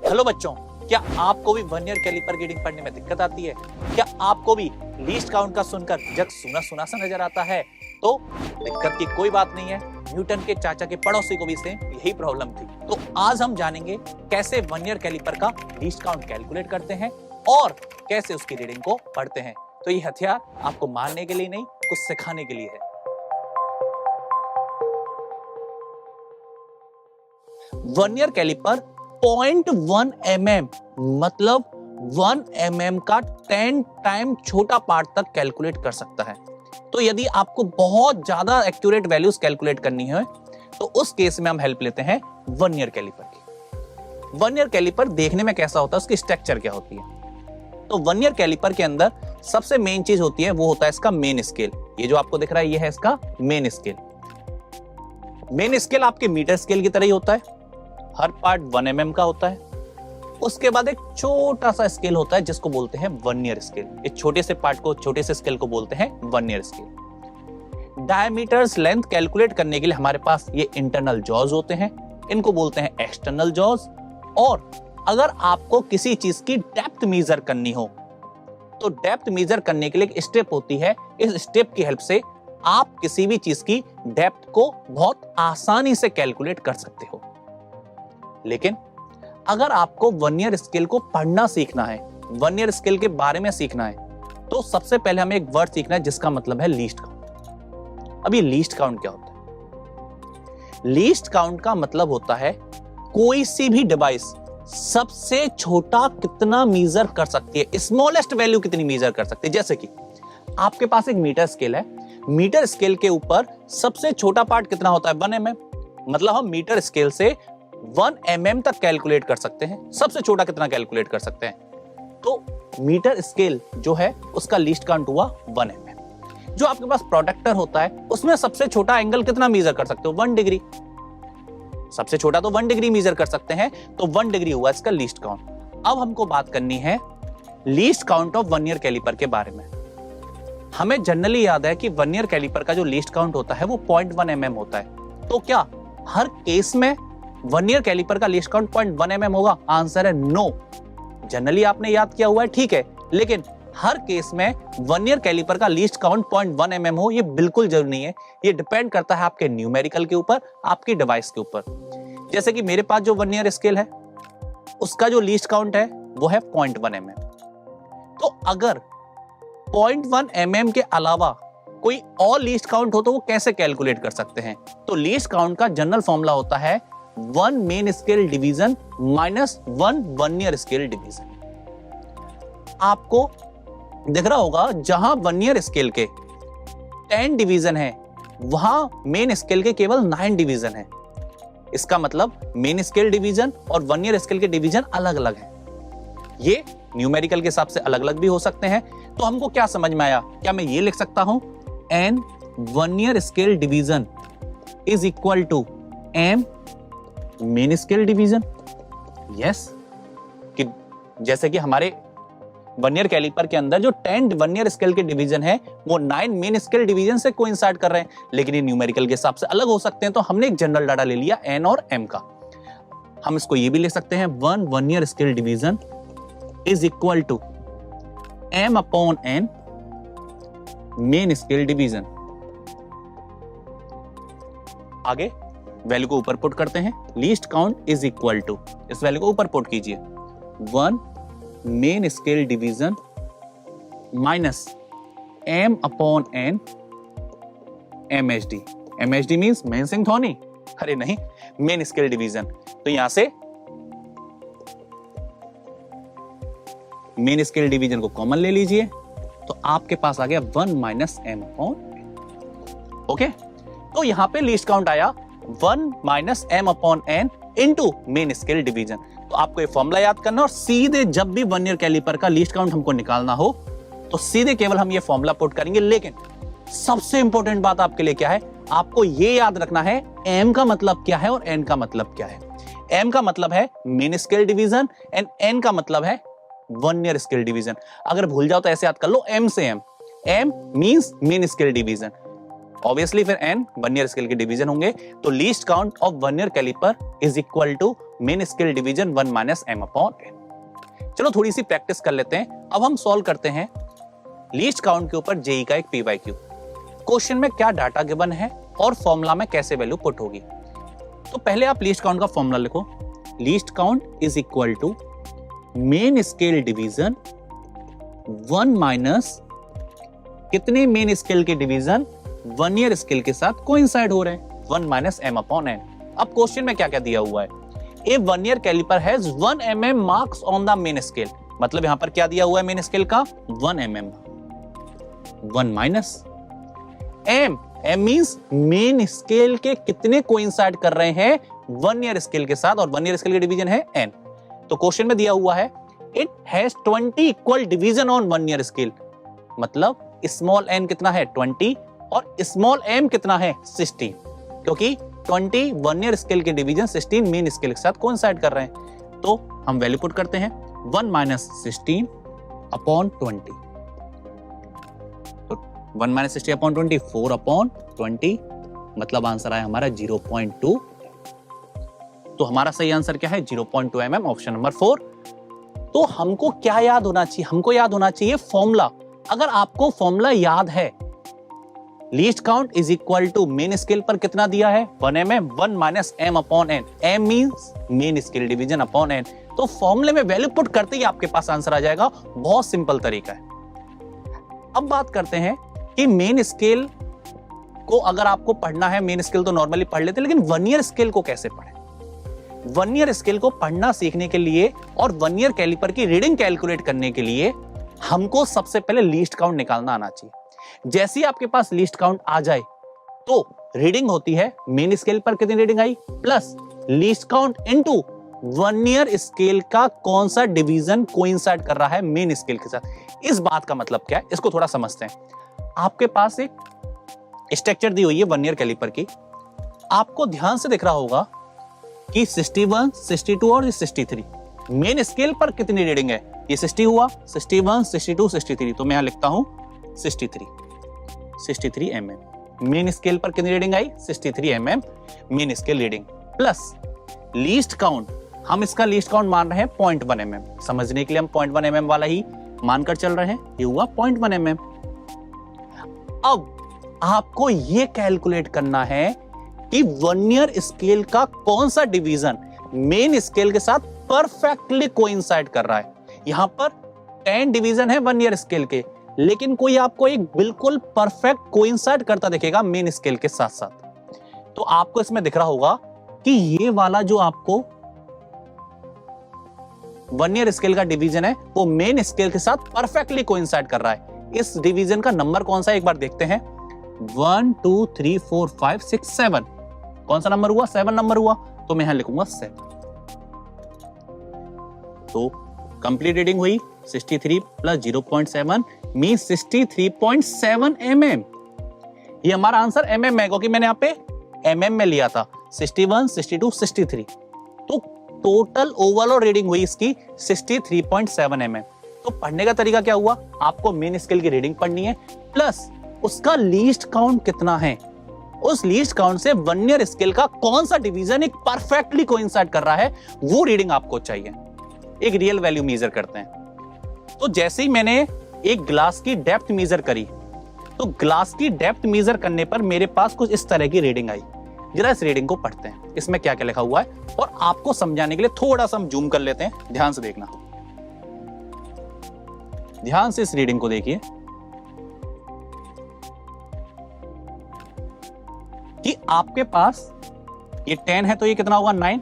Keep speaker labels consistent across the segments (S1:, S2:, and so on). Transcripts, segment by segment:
S1: Hello बच्चों, क्या आपको भी वर्नियर कैलिपर की रीडिंग पढ़ने में दिक्कत आती है? क्या आपको भी लीस्ट काउंट का सुनकर जग सुना सुना सा नजर आता है? तो दिक्कत की कोई बात नहीं है, न्यूटन के चाचा के पड़ोसी को भी सेम यही प्रॉब्लम थी। तो आज हम जानेंगे कैसे वर्नियर कैलिपर का लीस्ट काउंट कैलकुलेट करते हैं और कैसे उसकी रीडिंग को पढ़ते हैं। तो ये हथियार आपको मारने के लिए नहीं, कुछ सिखाने के लिए है। वर्नियर कैलिपर 0.1 mm मतलब 1 mm का 10 टाइम छोटा पार्ट तक कैलकुलेट कर सकता है। तो यदि आपको बहुत ज्यादा एक्यूरेट वैल्यूज कैलकुलेट करनी है तो उस केस में हम हेल्प लेते हैं वर्नियर कैलिपर की। वर्नियर कैलिपर देखने में कैसा होता है, उसकी स्ट्रक्चर क्या होती है? तो वर्नियर कैलिपर के अंदर सबसे मेन चीज होती है, वो होता है इसका मेन स्केल। ये जो आपको दिख रहा है ये है इसका मेन स्केल। मेन स्केल आपके मीटर स्केल की तरह ही होता है, हर पार्ट 1 mm का होता है। उसके बाद एक छोटा सा स्केल होता है जिसको बोलते हैं वर्नियर स्केल। इस छोटे से पार्ट को, छोटे से स्केल को बोलते हैं vernier scale. Diameters length calculate करने के लिए हमारे पास ये इंटरनल जॉज होते हैं, इनको बोलते हैं एक्सटर्नल जॉज। और अगर आपको किसी चीज की डेप्थ मेजर करनी हो तो डेप्थ मेजर करने के लिए एक स्टेप होती है, इस स्टेप की हेल्प से आप किसी भी चीज की डेप्थ को बहुत आसानी से कैलकुलेट कर सकते हो। लेकिन अगर आपको वर्नियर स्केल को पढ़ना सीखना है, वर्नियर स्केल के बारे में सीखना है, तो सबसे पहले हमें एक वर्ड सीखना है जिसका मतलब है लीस्ट काउंट। अब ये लीस्ट काउंट क्या होता है? लीस्ट काउंट का मतलब होता है कोई सी भी डिवाइस सबसे छोटा कितना मेजर कर सकती है, स्मॉलेस्ट वैल्यू कितनी मेजर कर सकती है। जैसे कि आपके पास एक मीटर स्केल है, मीटर स्केल के ऊपर सबसे छोटा पार्ट कितना होता है? 1 mm। मतलब हम मीटर स्केल से 1 mm तक कैलकुलेट कर सकते हैं। सबसे छोटा कितना कैलकुलेट कर सकते हैं? तो मीटर स्केल जो है उसका लीस्ट काउंट हुआ 1 mm। जो आपके पास प्रोटेक्टर होता है उसमें सबसे छोटा एंगल कितना मेजर कर सकते हो? 1 डिग्री। सबसे छोटा तो 1 डिग्री मेजर कर सकते हैं, तो 1 डिग्री हुआ इसका लीस्ट काउंट। अब हमको बात करनी है least count of vernier caliper के बारे में। हमें जनरली याद है कि वर्नियर कैलिपर का जो लीस्ट काउंट होता है वो 0.1 mm होता है। तो क्या हर केस में वर्नियर कैलिपर का लीस्ट काउंट 0.1 mm होगा? आंसर है नो। जनरली आपने याद किया हुआ है, ठीक है, लेकिन हर केस में वर्नियर कैलिपर का लीस्ट काउंट 0.1 mm हो ये बिल्कुल जरूरी नहीं है। ये डिपेंड करता है आपके न्यूमेरिकल के ऊपर, आपकी डिवाइस के ऊपर। जैसे कि मेरे पास जो वर्नियर स्केल है उसका जो लीस्ट काउंट है वो है 0.1 mm। तो अगर 0.1 mm के अलावा कोई और लीस्ट काउंट हो तो वो कैसे कैलकुलेट कर सकते हैं? तो लीस्ट काउंट का जनरल फॉर्मूला होता है 1 main scale division minus 1 vernier scale division. आपको दिख रहा होगा जहां वर्नियर स्केल के 10 डिवीजन है वहां मेन स्केल के केवल 9 डिवीजन है। इसका मतलब मेन स्केल डिवीजन और वर्नियर स्केल के डिवीजन अलग अलग हैं। ये न्यूमेरिकल के हिसाब से अलग अलग भी हो सकते हैं। तो हमको क्या समझ में आया? क्या मैं ये लिख सकता हूं n vernier scale division is equal to m main scale division? Yes, कि जैसे कि हमारे वर्नियर कैलिपर के अंदर जो 10 वर्नियर स्केल के डिवीजन है वो 9 मेन स्केल डिवीजन से कोइंसाइड कर रहे हैं, लेकिन ये न्यूमेरिकल के हिसाब से अलग हो सकते हैं। तो हमने एक जनरल डाटा ले लिया n और m का। हम इसको ये भी लिख सकते हैं 1 vernier scale division is equal to m upon n main scale division. आगे वैल्यू को ऊपर पुट करते हैं, least count is equal to, इस वैल्यू को ऊपर पुट कीजिए, 1 main scale division minus m upon n MSD। MSD means main सिंथोनी, अरे नहीं, मेन स्केल डिवीजन। तो यहां से मेन स्केल डिवीजन को कॉमन ले लीजिए, तो आपके पास आ गया 1 minus m upon n। Okay, तो यहां पे लीस्ट काउंट आया 1 minus m upon n into main scale division. तो आपको ये फॉर्मूला याद करना और सीधे जब भी वर्नियर कैलिपर का लीस्ट काउंट हमको निकालना हो तो सीधे केवल हम ये फॉर्मूला पुट करेंगे। लेकिन सबसे इंपॉर्टेंट बात आपके लिए क्या है? आपको ये याद रखना है m का मतलब क्या है और n का मतलब क्या है। m का मतलब है main scale division and n का मतलब है वर्नियर स्केल डिवीजन। अगर भूल जाओ तो ऐसे याद कर लो, m से m means main scale division, obviously फिर n वर्नियर स्केल के डिवीजन होंगे। तो least count of vernier caliper is equal to main scale division 1 minus m upon n। चलो थोड़ी सी प्रैक्टिस कर लेते हैं। अब हम सॉल्व करते हैं लीस्ट काउंट के ऊपर जेई का एक PYQ। क्वेश्चन में क्या डाटा गिवन है और फॉर्मूला में कैसे वैल्यू पुट होगी। तो पहले आप लीस्ट काउंट का फॉर्मूला लिखो। Least count is equal to main scale division 1 minus कितने मेन स्केल के डिवीजन वर्नियर स्केल के साथ कोइंसाइड हो रहे हैं, 1 माइनस m अपॉन n। अब क्वेश्चन में क्या क्या दिया हुआ है, a vernier caliper has 1 mm marks on the main scale. मतलब यहां पर क्या दिया हुआ है मेन स्केल का 1 mm, 1 minus m, m means main scale के कितने कोइंसाइड कर रहे हैं वर्नियर स्केल के साथ, और वर्नियर स्केल के डिवीजन है n। तो क्वेश्चन में दिया हुआ है it has 20 equal division on vernier scale. मतलब स्मॉल n कितना है 20 और स्मॉल m कितना है 16, क्योंकि 20 वर्नियर स्केल के डिवीजन 16 मेन स्केल के साथ कोइंसाइड कर रहे हैं। तो हम वैल्यू पुट करते हैं 1 माइनस 16 अपॉन 20। तो 1 माइनस 16 अपॉन 20 4 अपॉन 20, मतलब आंसर आया हमारा 0.2। तो हमारा सही आंसर क्या है 0.2 mm, ऑप्शन नंबर 4। तो हमको क्या याद होना चाहिए, हमको याद होना चाहिए फॉर्मूला। अगर आपको फॉर्मूला याद है least count is equal to main scale पर कितना दिया है 1 mm, 1 minus m upon n, m means main scale division upon n। तो फॉर्मूले में वैल्यू पुट करते ही आपके पास आंसर आ जाएगा। बहुत सिंपल तरीका है। अब बात करते हैं कि मेन स्केल को अगर आपको पढ़ना है, मेन स्केल तो नॉर्मली पढ़ लेते हैं, लेकिन वर्नियर स्केल को कैसे पढ़ें। वर्नियर स्केल को पढ़ना सीखने के लिए और वर्नियर कैलिपर की रीडिंग कैलकुलेट करने के लिए हमको सबसे पहले लीस्ट काउंट निकालना आना चाहिए। जैसे ही आपके पास लीस्ट काउंट आ जाए तो रीडिंग होती है मेन स्केल पर कितनी reading I plus least count into vernier scale का कौन सा डिवीजन कोइंसाइड कर रहा है मेन स्केल के साथ। इस बात का मतलब क्या है, इसको थोड़ा समझते हैं। आपके पास एक स्ट्रक्चर दी हुई है वर्नियर कैलिपर की। आपको ध्यान से दिख रहा होगा कि 61, 62 और 63 मेन स्केल पर कितनी रीडिंग है। ये 60 हुआ, 61, 62, 63। तो मैं यहां लिखता हूं 63 mm। मेन स्केल पर कितनी reading I 63 mm main scale reading, plus least count, हम इसका लीस्ट काउंट मान रहे हैं 0.1 mm। समझने के लिए हम 0.1 mm वाला ही मानकर चल रहे हैं। ये हुआ 0.1 mm। अब आपको ये कैलकुलेट करना है कि वर्नियर स्केल का कौन सा डिवीजन मेन स्केल के साथ परफेक्टली कोइंसाइड कर रहा है। यहां पर 10 डिवीजन है वर्नियर स्केल के, लेकिन कोई आपको एक बिल्कुल परफेक्ट कोइंसाइड करता दिखेगा मेन स्केल के साथ साथ। तो आपको इसमें दिख रहा होगा कि ये वाला जो आपको वर्नियर स्केल का डिवीजन है वो मेन स्केल के साथ परफेक्टली कोइंसाइड कर रहा है। इस डिवीजन का नंबर कौन सा है एक बार देखते हैं। 1 2 3 4 5 6 7, कौन सा नंबर हुआ 7 नंबर हुआ। तो मैं यहां लिखूंगा 7। तो कंप्लीट रीडिंग हुई 63 प्लस 0.7 मींस 63.7 mm। ये हमारा आंसर mm है, क्योंकि मैंने यहां पे mm में लिया था 61, 62, 63। तो टोटल ओवरऑल रीडिंग हुई इसकी 63.7 mm। तो पढ़ने का तरीका क्या हुआ, आपको मेन स्केल की रीडिंग पढ़नी है प्लस उसका लीस्ट काउंट कितना है। उस लीस्ट काउंट से वर्नियर स्केल का कौन सा डिवीजन एक परफेक्टली कोइंसाइड कर रहा है वो रीडिंग आपको चाहिए। एक रियल वैल्यू मेजर करते हैं। तो जैसे ही मैंने एक ग्लास की डेप्थ मेजर करी, तो ग्लास की डेप्थ मेजर करने पर मेरे पास कुछ इस तरह की रीडिंग आई। जरा इस रीडिंग को पढ़ते हैं, इसमें क्या क्या लिखा हुआ है, और आपको समझाने के लिए थोड़ा सा हम जूम कर लेते हैं। ध्यान से देखना, ध्यान से इस रीडिंग को देखिए कि आपके पास ये 10 है तो ये कितना होगा 9,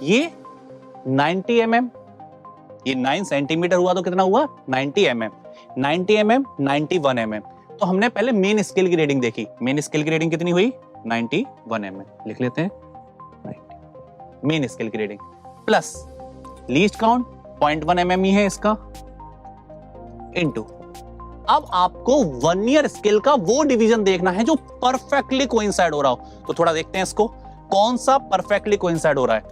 S1: ये 90 mm, ये 9 सेंटीमीटर हुआ तो कितना हुआ 90 mm, 90 mm 91 mm। तो हमने पहले मेन स्केल की रीडिंग देखी। मेन स्केल की रीडिंग कितनी हुई 91 mm, लिख लेते हैं 90 मेन स्केल की reading plus least count 0.1 mm ही है इसका, इनटू अब आपको वर्नियर स्केल का वो डिवीजन देखना है जो परफेक्टली कोइंसाइड हो रहा हो। तो थोड़ा देखते हैं इसको कौन सा परफेक्टली कोइंसाइड हो रहा है।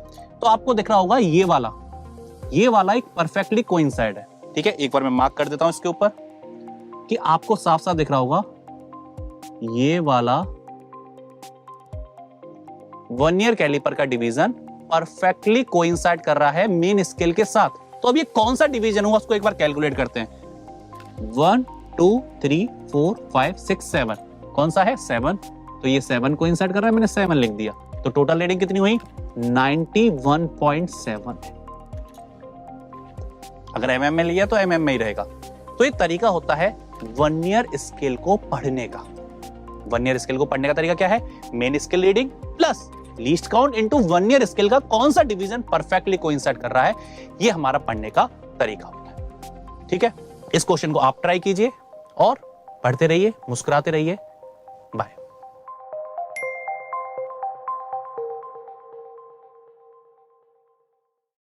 S1: तो आपको दिख रहा होगा ये वाला एक परफेक्टली कोइंसाइड है। ठीक है, एक बार मैं मार्क कर देता हूं इसके ऊपर कि आपको साफ साफ दिख रहा होगा ये वाला वर्नियर कैलिपर का डिवीजन परफेक्टली कोइंसाइड कर रहा है मेन स्केल के साथ। तो अब ये कौन सा डिवीजन हुआ उसको एक बार कैलकुलेट करते हैं। 1 2 3 4 5 6 7 कौन सा है 7, तो ये 7 कोइंसाइड कर रहा है, मैंने 7 लिख दिया। तो टोटल रीडिंग कितनी हुई 91.7। अगर एमएम में लिया तो एमएम में ही रहेगा। तो एक तरीका होता है वर्नियर स्केल को पढ़ने का। वर्नियर स्केल को पढ़ने का तरीका क्या है, main scale reading plus least count into vernier scale का कौन सा डिवीजन परफेक्टली कोइंसाइड कर रहा है, ये हमारा पढ़ने का तरीका होता है। ठीक है, इस क्वेश्चन को आप ट्राई कीजिए और पढ़ते रहिए, मुस्कुराते रहिए। बाय।